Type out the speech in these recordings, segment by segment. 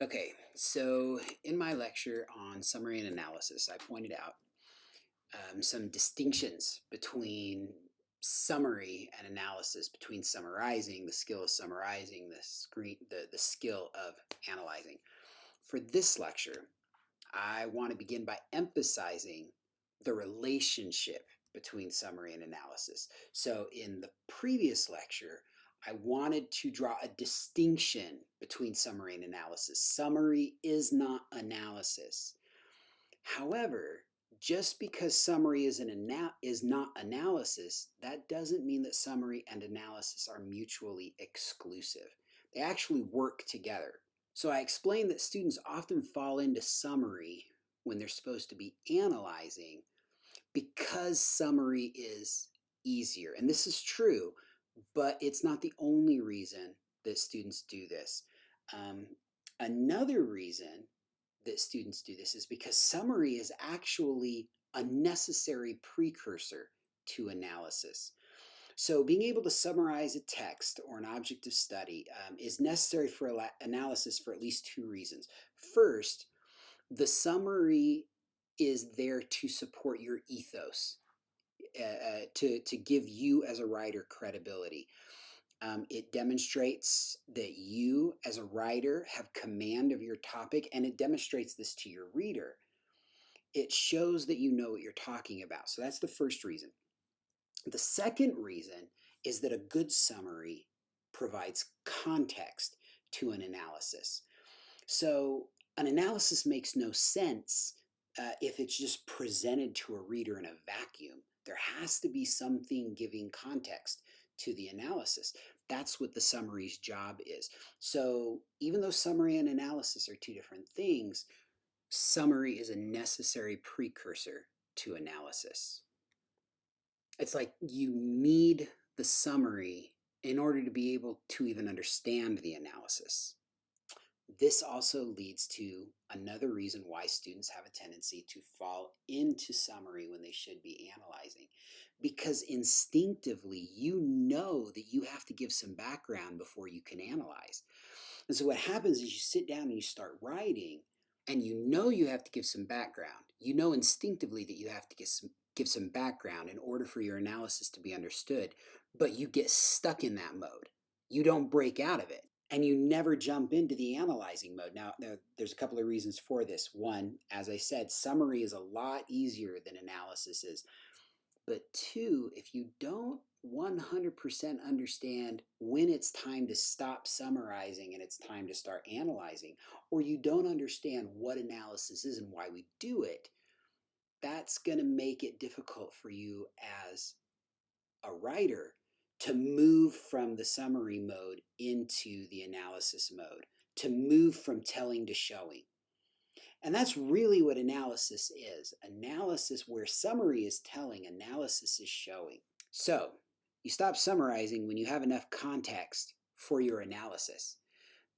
Okay, so in my lecture on summary and analysis, I pointed out some distinctions between summary and analysis, between summarizing, the skill of summarizing, the skill of analyzing. For this lecture, I want to begin by emphasizing the relationship between summary and analysis. So in the previous lecture, I wanted to draw a distinction between summary and analysis. Summary is not analysis. However, just because summary is not analysis, that doesn't mean that summary and analysis are mutually exclusive. They actually work together. So I explained that students often fall into summary when they're supposed to be analyzing because summary is easier. And this is true, but it's not the only reason that students do this. Um, Another reason that students do this is because summary is actually a necessary precursor to analysis. So being able to summarize a text or an object of study is necessary for analysis for at least two reasons. First, the summary is there to support your ethos, to give you as a writer credibility. It demonstrates that you as a writer have command of your topic, and it demonstrates this to your reader. It shows that you know what you're talking about. So that's the first reason. The second reason is that a good summary provides context to an analysis. So an analysis makes no sense if it's just presented to a reader in a vacuum. There has to be something giving context to the analysis. That's what the summary's job is. So even though summary and analysis are two different things, summary is a necessary precursor to analysis. It's like you need the summary in order to be able to even understand the analysis. This also leads to another reason why students have a tendency to fall into summary when they should be analyzing. Because instinctively, you know that you have to give some background before you can analyze. And so what happens is you sit down and you start writing, and you know you have to give some background. You know instinctively that you have to give some background in order for your analysis to be understood, but you get stuck in that mode. You don't break out of it, and you never jump into the analyzing mode. Now, there's a couple of reasons for this. One, as I said, summary is a lot easier than analysis is. But two, if you don't 100% understand when it's time to stop summarizing and it's time to start analyzing, or you don't understand what analysis is and why we do it, that's going to make it difficult for you as a writer to move from the summary mode into the analysis mode, to move from telling to showing. And that's really what analysis is. Analysis, where summary is telling, analysis is showing. So you stop summarizing when you have enough context for your analysis.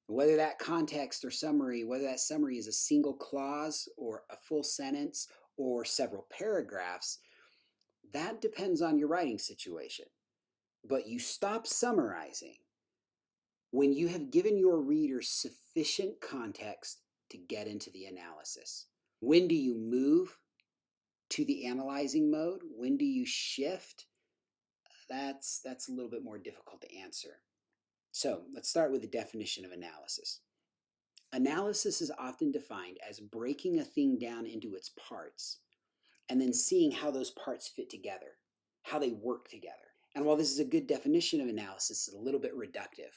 Whether that context or summary, whether that summary is a single clause or a full sentence or several paragraphs, that depends on your writing situation. But you stop summarizing when you have given your reader sufficient context to get into the analysis. When do you move to the analyzing mode? When do you shift? That's a little bit more difficult to answer. So let's start with the definition of analysis. Analysis is often defined as breaking a thing down into its parts and then seeing how those parts fit together, how they work together. And while this is a good definition of analysis, it's a little bit reductive.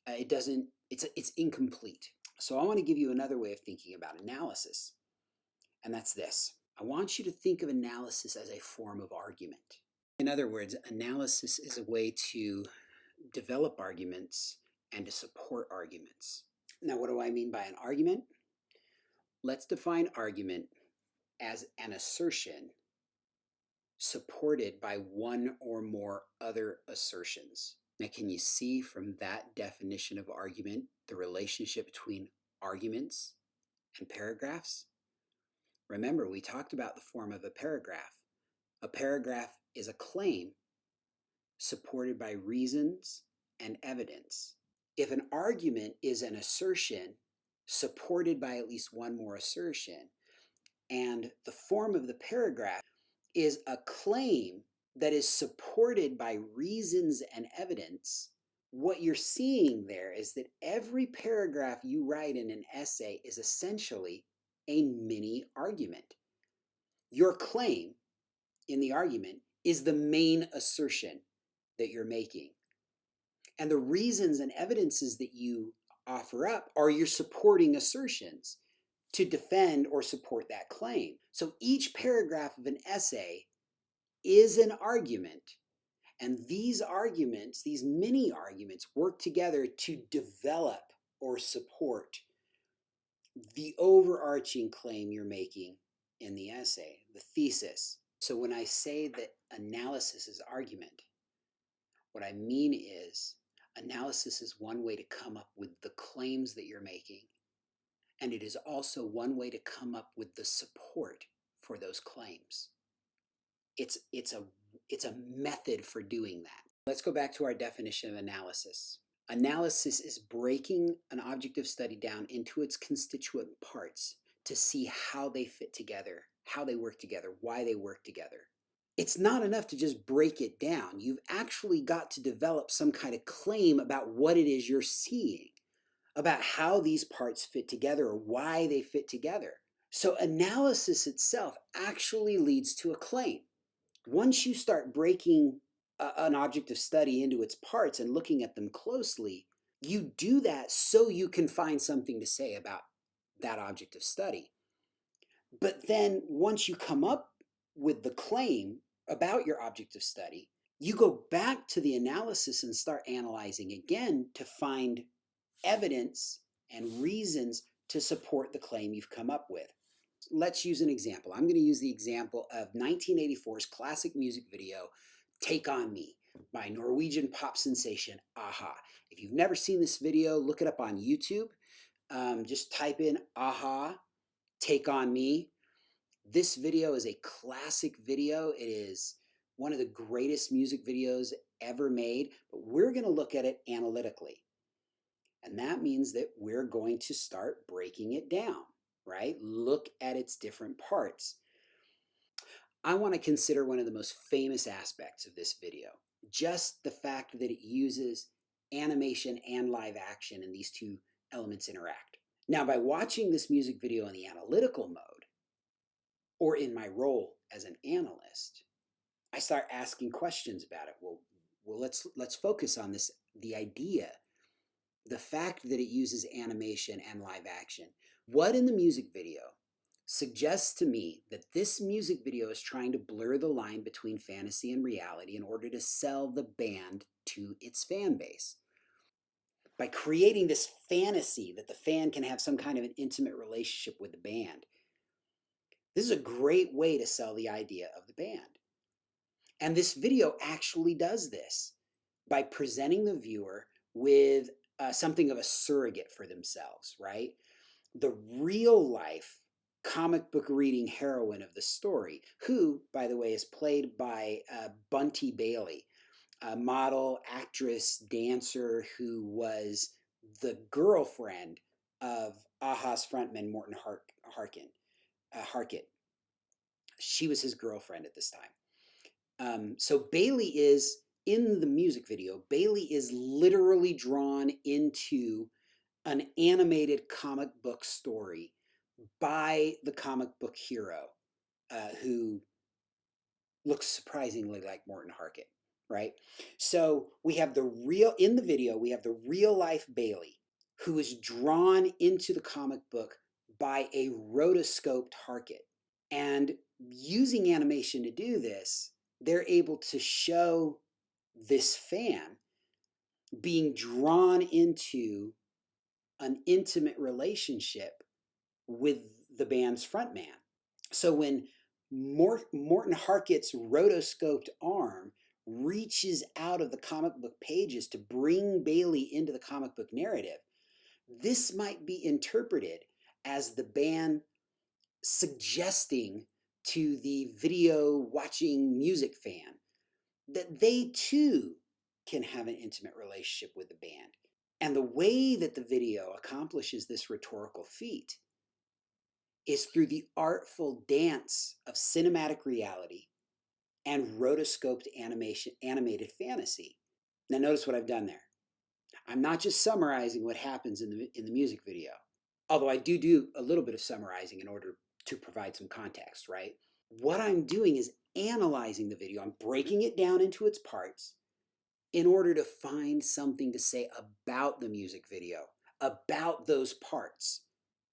It's incomplete. So I want to give you another way of thinking about analysis, and that's this. I want you to think of analysis as a form of argument. In other words, analysis is a way to develop arguments and to support arguments. Now, what do I mean by an argument? Let's define argument as an assertion supported by one or more other assertions. Now, can you see from that definition of argument the relationship between arguments and paragraphs? Remember, we talked about the form of a paragraph. A paragraph is a claim supported by reasons and evidence. If an argument is an assertion supported by at least one more assertion. And the form of the paragraph is a claim that is supported by reasons and evidence. What you're seeing there is that every paragraph you write in an essay is essentially a mini argument. Your claim in the argument is the main assertion that you're making. And the reasons and evidences that you offer up are your supporting assertions to defend or support that claim. So each paragraph of an essay is an argument. And these arguments, these mini arguments, work together to develop or support the overarching claim you're making in the essay, the thesis. So when I say that analysis is argument, what I mean is analysis is one way to come up with the claims that you're making. And it is also one way to come up with the support for those claims. It's a method for doing that. Let's go back to our definition of analysis. Analysis is breaking an object of study down into its constituent parts to see how they fit together, how they work together, why they work together. It's not enough to just break it down. You've actually got to develop some kind of claim about what it is you're seeing, about how these parts fit together or why they fit together. So analysis itself actually leads to a claim. Once you start breaking an object of study into its parts and looking at them closely, you do that so you can find something to say about that object of study. But then once you come up with the claim about your object of study, you go back to the analysis and start analyzing again to find evidence and reasons to support the claim you've come up with. Let's use an example. I'm going to use the example of 1984's classic music video, Take On Me, by Norwegian pop sensation a-ha. If you've never seen this video, look it up on YouTube. Just type in a-ha, Take On Me. This video is a classic video. It is one of the greatest music videos ever made, but we're going to look at it analytically. And that means that we're going to start breaking it down, right? Look at its different parts. I want to consider one of the most famous aspects of this video, just the fact that it uses animation and live action and these two elements interact. Now, by watching this music video in the analytical mode, or in my role as an analyst, I start asking questions about it. Well, let's focus on this, the idea, the fact that it uses animation and live action. What in the music video suggests to me that this music video is trying to blur the line between fantasy and reality in order to sell the band to its fan base. By creating this fantasy that the fan can have some kind of an intimate relationship with the band, this is a great way to sell the idea of the band. And this video actually does this by presenting the viewer with something of a surrogate for themselves, right? The real life comic book reading heroine of the story, who, by the way, is played by Bunty Bailey, a model, actress, dancer who was the girlfriend of a-ha's frontman Morten Harket. She was his girlfriend at this time. So Bailey is, in the music video, Bailey is literally drawn into an animated comic book story by the comic book hero, who looks surprisingly like Morten Harket, right? So we have in the video, we have the real life Bailey, who is drawn into the comic book by a rotoscoped Harket. And using animation to do this, they're able to show this fan being drawn into an intimate relationship with the band's frontman. So when Morten Harket's rotoscoped arm reaches out of the comic book pages to bring Bailey into the comic book narrative, this might be interpreted as the band suggesting to the video watching music fan that they too can have an intimate relationship with the band. And the way that the video accomplishes this rhetorical feat is through the artful dance of cinematic reality and rotoscoped animated fantasy. Now notice what I've done there. I'm not just summarizing what happens in the music video, although I do a little bit of summarizing in order to provide some context, right? What I'm doing is analyzing the video. I'm breaking it down into its parts in order to find something to say about the music video, about those parts.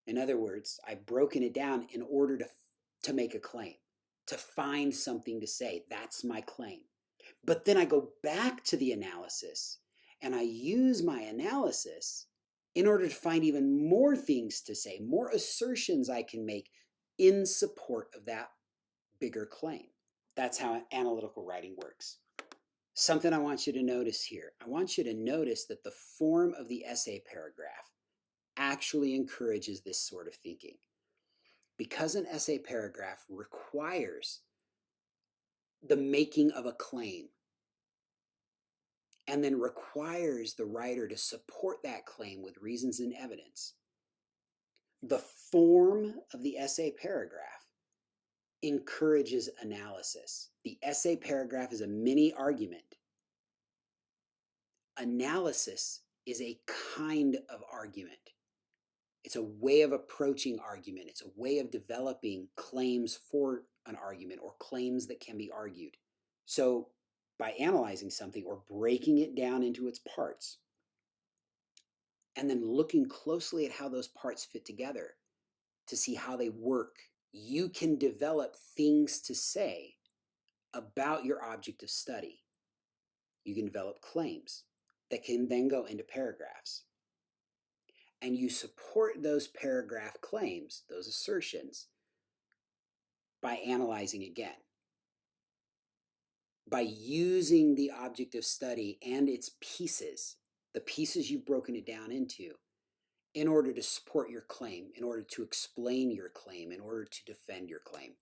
In other words, I've broken it down in order to make a claim, to find something to say. That's my claim. But then I go back to the analysis and I use my analysis in order to find even more things to say, more assertions I can make in support of that bigger claim. That's how analytical writing works. Something I want you to notice here. I want you to notice that the form of the essay paragraph actually encourages this sort of thinking. Because an essay paragraph requires the making of a claim and then requires the writer to support that claim with reasons and evidence, the form of the essay paragraph encourages analysis. The essay paragraph is a mini argument. Analysis is a kind of argument. It's a way of approaching argument. It's a way of developing claims for an argument or claims that can be argued. So by analyzing something or breaking it down into its parts and then looking closely at how those parts fit together to see how they work, you can develop things to say about your object of study. You can develop claims that can then go into paragraphs. And you support those paragraph claims, those assertions, by analyzing again, by using the object of study and its pieces, the pieces you've broken it down into, in order to support your claim, in order to explain your claim, in order to defend your claim.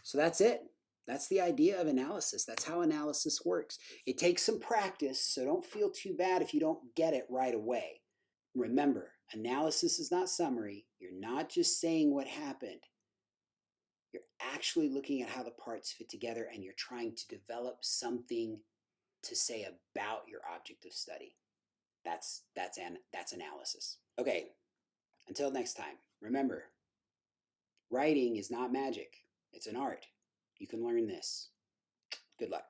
So that's it. That's the idea of analysis. That's how analysis works. It takes some practice, so don't feel too bad if you don't get it right away. Remember, analysis is not summary. You're not just saying what happened. You're actually looking at how the parts fit together and you're trying to develop something to say about your object of study. That's analysis. Okay, until next time, remember, writing is not magic. It's an art. You can learn this. Good luck.